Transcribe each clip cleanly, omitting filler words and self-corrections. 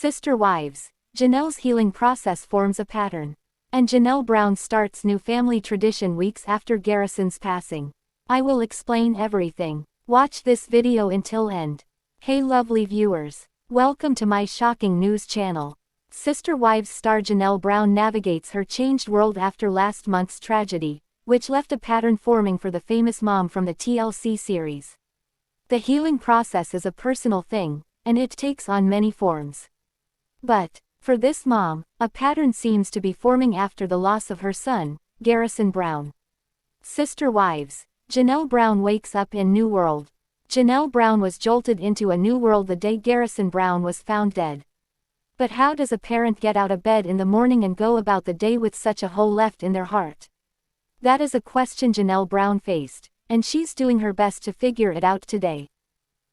Sister wives. Janelle's healing process forms a pattern. And Janelle Brown starts new family tradition weeks after Garrison's passing. I will explain everything. Watch this video until end. Hey lovely viewers. Welcome to my shocking news channel. Sister Wives star Janelle Brown navigates her changed world after last month's tragedy, which left a pattern forming for the famous mom from the TLC series. The healing process is a personal thing, and it takes on many forms. But, for this mom, a pattern seems to be forming after the loss of her son, Garrison Brown. Sister Wives. Janelle Brown wakes up in new world. Janelle Brown was jolted into a new world the day Garrison Brown was found dead. But how does a parent get out of bed in the morning and go about the day with such a hole left in their heart? That is a question Janelle Brown faced, and she's doing her best to figure it out today.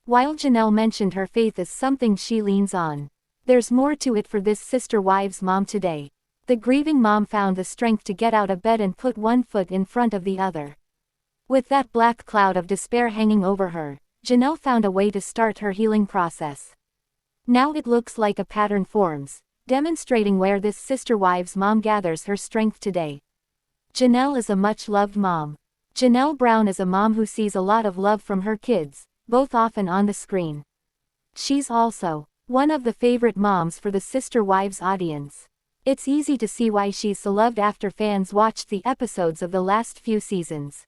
While Janelle mentioned her faith is something she leans on, there's more to it for this Sister Wives mom today. The grieving mom found the strength to get out of bed and put one foot in front of the other. With that black cloud of despair hanging over her, Janelle found a way to start her healing process. Now it looks like a pattern forms, demonstrating where this Sister Wives mom gathers her strength today. Janelle is a much-loved mom. Janelle Brown is a mom who sees a lot of love from her kids, both off and on the screen. She's also one of the favorite moms for the Sister Wives audience. It's easy to see why she's so loved after fans watched the episodes of the last few seasons.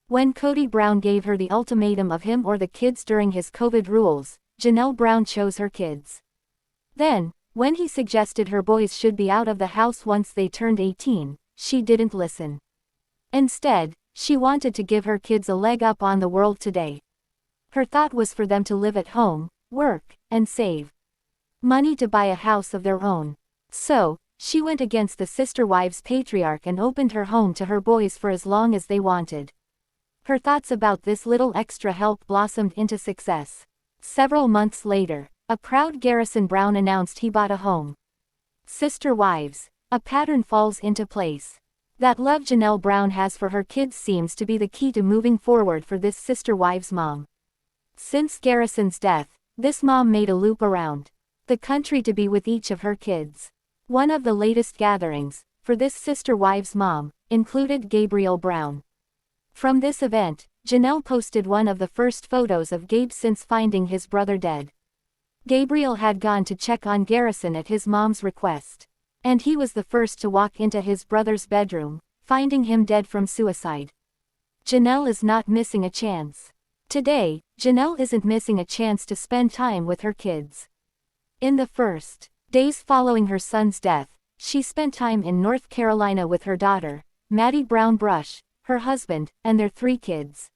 When Kody Brown gave her the ultimatum of him or the kids during his COVID rules, Janelle Brown chose her kids. Then, when he suggested her boys should be out of the house once they turned 18, she didn't listen. Instead, she wanted to give her kids a leg up on the world today. Her thought was for them to live at home, work, and save money to buy a house of their own. So, she went against the Sister Wives patriarch and opened her home to her boys for as long as they wanted. Her thoughts about this little extra help blossomed into success. Several months later, a proud Garrison Brown announced he bought a home. Sister Wives. A pattern falls into place. That love Janelle Brown has for her kids seems to be the key to moving forward for this Sister Wives mom. Since Garrison's death, this mom made a loop around the country to be with each of her kids. One of the latest gatherings, for this Sister Wives mom, included Gabriel Brown. From this event, Janelle posted one of the first photos of Gabe since finding his brother dead. Gabriel had gone to check on Garrison at his mom's request. And he was the first to walk into his brother's bedroom, finding him dead from suicide. Janelle is not missing a chance. Today, Janelle isn't missing a chance to spend time with her kids. In the first days following her son's death, she spent time in North Carolina with her daughter, Maddie Brown Brush, her husband, and their 3 kids.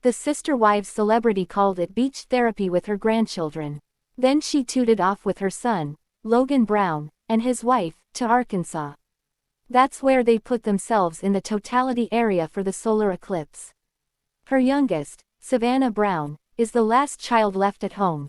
The Sister Wives celebrity called it beach therapy with her grandchildren. Then she tooted off with her son, Logan Brown, and his wife, to Arkansas. That's where they put themselves in the totality area for the solar eclipse. Her youngest, Savannah Brown, is the last child left at home.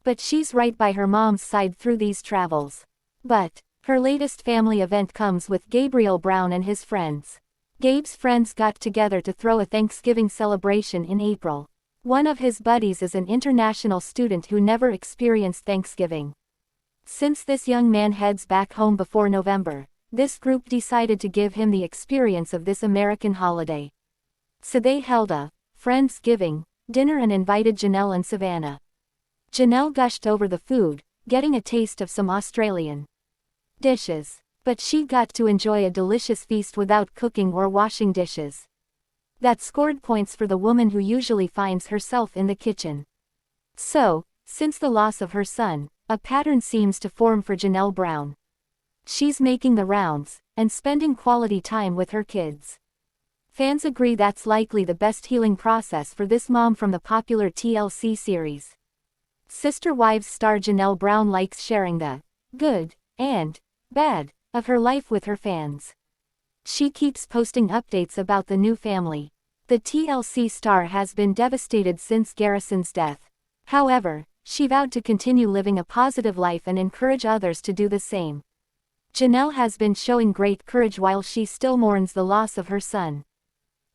But she's right by her mom's side through these travels. But her latest family event comes with Gabriel Brown and his friends. Gabe's friends got together to throw a Thanksgiving celebration in April. One of his buddies is an international student who never experienced Thanksgiving. Since this young man heads back home before November, this group decided to give him the experience of this American holiday. So they held a Friendsgiving dinner and invited Janelle and Savannah. Janelle gushed over the food, getting a taste of some Australian dishes. But she got to enjoy a delicious feast without cooking or washing dishes. That scored points for the woman who usually finds herself in the kitchen. So, since the loss of her son, a pattern seems to form for Janelle Brown. She's making the rounds, and spending quality time with her kids. Fans agree that's likely the best healing process for this mom from the popular TLC series. Sister Wives star Janelle Brown likes sharing the good and bad of her life with her fans. She keeps posting updates about the new family. The TLC star has been devastated since Garrison's death. However, she vowed to continue living a positive life and encourage others to do the same. Janelle has been showing great courage while she still mourns the loss of her son.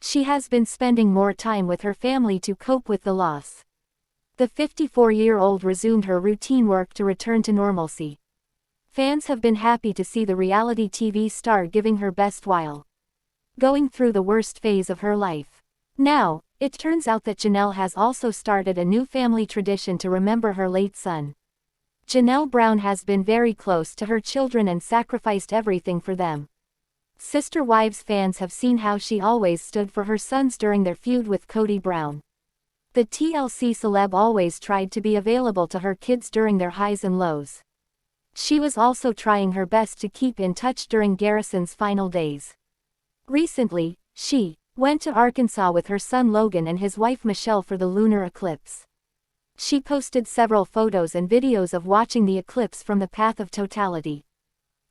She has been spending more time with her family to cope with the loss. The 54-year-old resumed her routine work to return to normalcy. Fans have been happy to see the reality TV star giving her best while going through the worst phase of her life. Now, it turns out that Janelle has also started a new family tradition to remember her late son. Janelle Brown has been very close to her children and sacrificed everything for them. Sister Wives fans have seen how she always stood for her sons during their feud with Kody Brown. The TLC celeb always tried to be available to her kids during their highs and lows. She was also trying her best to keep in touch during Garrison's final days. Recently, she went to Arkansas with her son Logan and his wife Michelle for the lunar eclipse. She posted several photos and videos of watching the eclipse from the path of totality.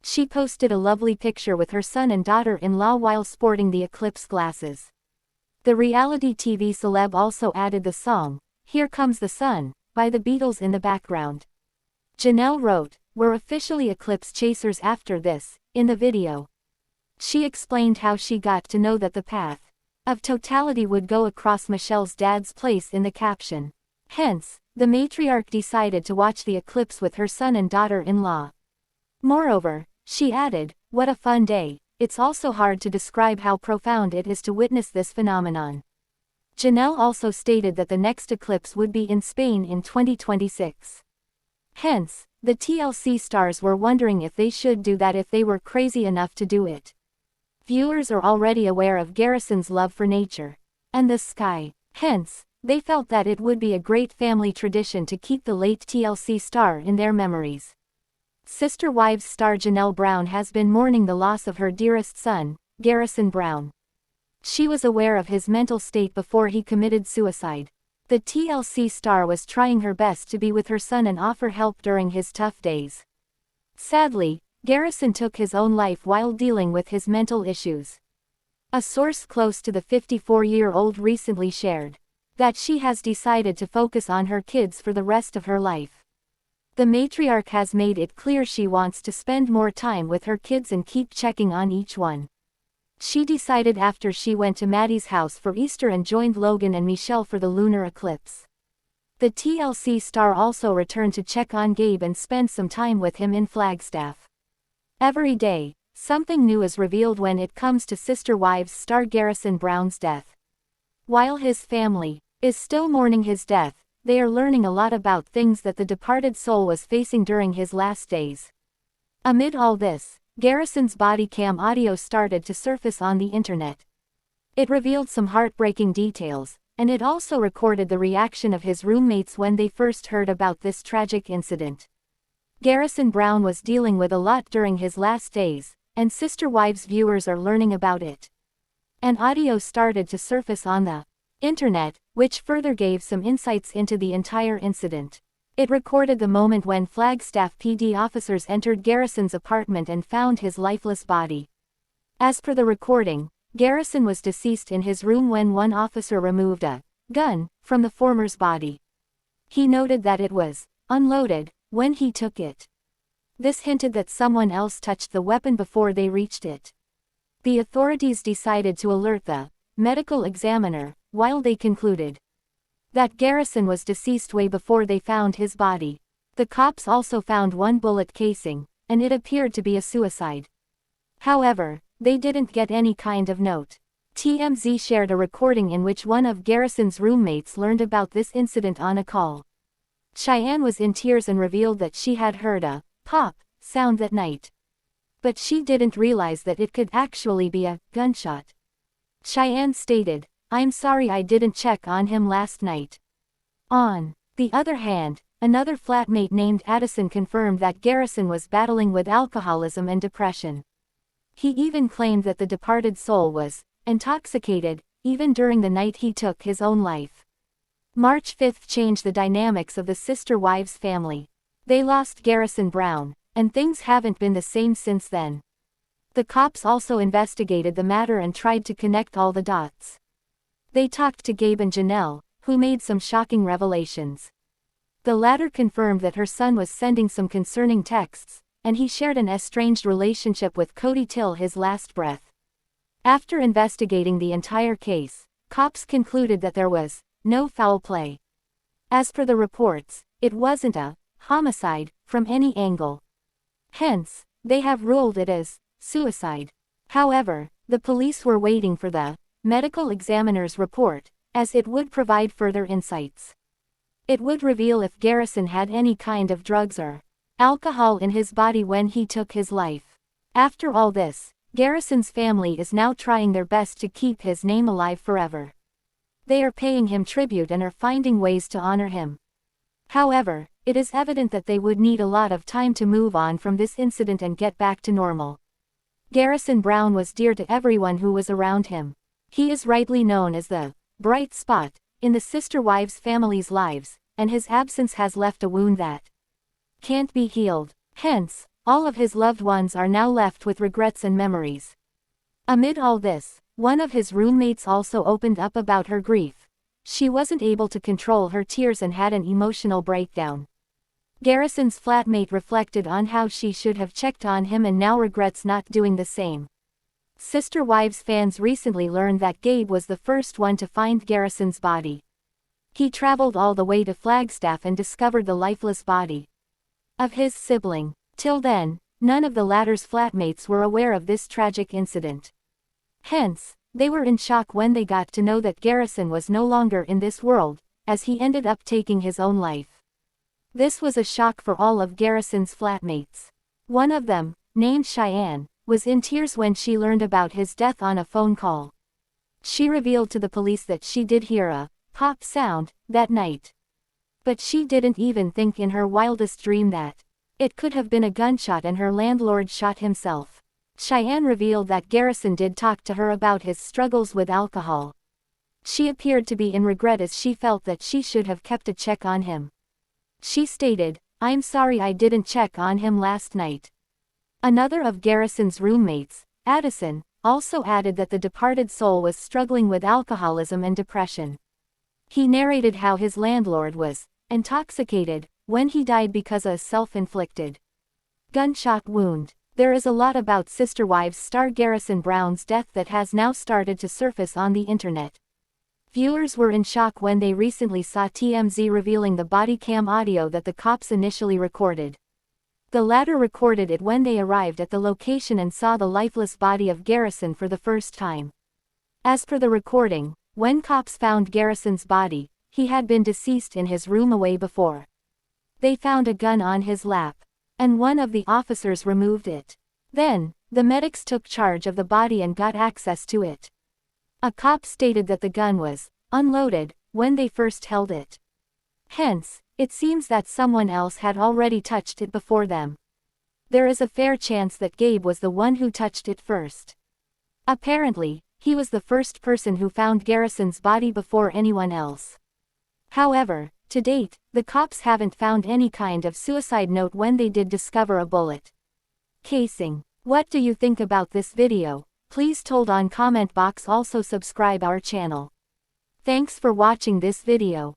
She posted a lovely picture with her son and daughter-in-law while sporting the eclipse glasses. The reality TV celeb also added the song, "Here Comes the Sun," by the Beatles in the background. Janelle wrote, "We're officially eclipse chasers after this," in the video. She explained how she got to know that the path of totality would go across Michelle's dad's place in the caption. Hence, the matriarch decided to watch the eclipse with her son and daughter-in-law. Moreover, she added, "What a fun day. It's also hard to describe how profound it is to witness this phenomenon." Janelle also stated that the next eclipse would be in Spain in 2026. Hence, the TLC stars were wondering if they should do that if they were crazy enough to do it. Viewers are already aware of Garrison's love for nature and the sky. Hence, they felt that it would be a great family tradition to keep the late TLC star in their memories. Sister Wives star Janelle Brown has been mourning the loss of her dearest son, Garrison Brown. She was aware of his mental state before he committed suicide. The TLC star was trying her best to be with her son and offer help during his tough days. Sadly, Garrison took his own life while dealing with his mental issues. A source close to the 54-year-old recently shared that she has decided to focus on her kids for the rest of her life. The matriarch has made it clear she wants to spend more time with her kids and keep checking on each one. She decided after she went to Maddie's house for Easter and joined Logan and Michelle for the lunar eclipse. The TLC star also returned to check on Gabe and spend some time with him in Flagstaff. Every day, something new is revealed when it comes to Sister Wives star Garrison Brown's death. While his family is still mourning his death, they are learning a lot about things that the departed soul was facing during his last days. Amid all this, Garrison's body cam audio started to surface on the internet. It revealed some heartbreaking details, and it also recorded the reaction of his roommates when they first heard about this tragic incident. Garrison Brown was dealing with a lot during his last days, and Sister Wives viewers are learning about it. An audio started to surface on the internet, which further gave some insights into the entire incident. It recorded the moment when Flagstaff PD officers entered Garrison's apartment and found his lifeless body. As per the recording, Garrison was deceased in his room when one officer removed a gun from the former's body. He noted that it was unloaded when he took it. This hinted that someone else touched the weapon before they reached it. The authorities decided to alert the medical examiner, while they concluded that Garrison was deceased way before they found his body. The cops also found one bullet casing, and it appeared to be a suicide. However, they didn't get any kind of note. TMZ shared a recording in which one of Garrison's roommates learned about this incident on a call. Cheyenne was in tears and revealed that she had heard a pop sound that night. But she didn't realize that it could actually be a gunshot. Cheyenne stated, "I'm sorry I didn't check on him last night." On the other hand, another flatmate named Addison confirmed that Garrison was battling with alcoholism and depression. He even claimed that the departed soul was intoxicated, even during the night he took his own life. March 5 changed the dynamics of the Sister Wives family. They lost Garrison Brown, and things haven't been the same since then. The cops also investigated the matter and tried to connect all the dots. They talked to Gabe and Janelle, who made some shocking revelations. The latter confirmed that her son was sending some concerning texts, and he shared an estranged relationship with Kody till his last breath. After investigating the entire case, cops concluded that there was no foul play. As per the reports, it wasn't a homicide from any angle. Hence, they have ruled it as suicide. However, the police were waiting for the medical examiner's report, as it would provide further insights. It would reveal if Garrison had any kind of drugs or alcohol in his body when he took his life. After all this, Garrison's family is now trying their best to keep his name alive forever. They are paying him tribute and are finding ways to honor him. However, it is evident that they would need a lot of time to move on from this incident and get back to normal. Garrison Brown was dear to everyone who was around him. He is rightly known as the bright spot in the sister wives' families' lives, and his absence has left a wound that can't be healed. Hence, all of his loved ones are now left with regrets and memories. Amid all this, one of his roommates also opened up about her grief. She wasn't able to control her tears and had an emotional breakdown. Garrison's flatmate reflected on how she should have checked on him and now regrets not doing the same. Sister Wives fans recently learned that Gabe was the first one to find Garrison's body. He traveled all the way to Flagstaff and discovered the lifeless body of his sibling. Till then, none of the latter's flatmates were aware of this tragic incident. Hence, they were in shock when they got to know that Garrison was no longer in this world, as he ended up taking his own life. This was a shock for all of Garrison's flatmates. One of them, named Cheyenne, was in tears when she learned about his death on a phone call. She revealed to the police that she did hear a pop sound that night. But she didn't even think in her wildest dream that it could have been a gunshot and her landlord shot himself. Cheyenne revealed that Garrison did talk to her about his struggles with alcohol. She appeared to be in regret as she felt that she should have kept a check on him. She stated, "I'm sorry I didn't check on him last night." Another of Garrison's roommates, Addison, also added that the departed soul was struggling with alcoholism and depression. He narrated how his landlord was intoxicated when he died because of a self-inflicted gunshot wound. There is a lot about Sister Wives star Garrison Brown's death that has now started to surface on the internet. Viewers were in shock when they recently saw TMZ revealing the body cam audio that the cops initially recorded. The latter recorded it when they arrived at the location and saw the lifeless body of Garrison for the first time. As per the recording, when cops found Garrison's body, he had been deceased in his room away before. They found a gun on his lap, and one of the officers removed it. Then, the medics took charge of the body and got access to it. A cop stated that the gun was unloaded when they first held it. Hence, it seems that someone else had already touched it before them. There is a fair chance that Gabe was the one who touched it first. Apparently, he was the first person who found Garrison's body before anyone else. However, to date, the cops haven't found any kind of suicide note when they did discover a bullet casing. What do you think about this video? Please told on comment box. Also subscribe our channel. Thanks for watching this video.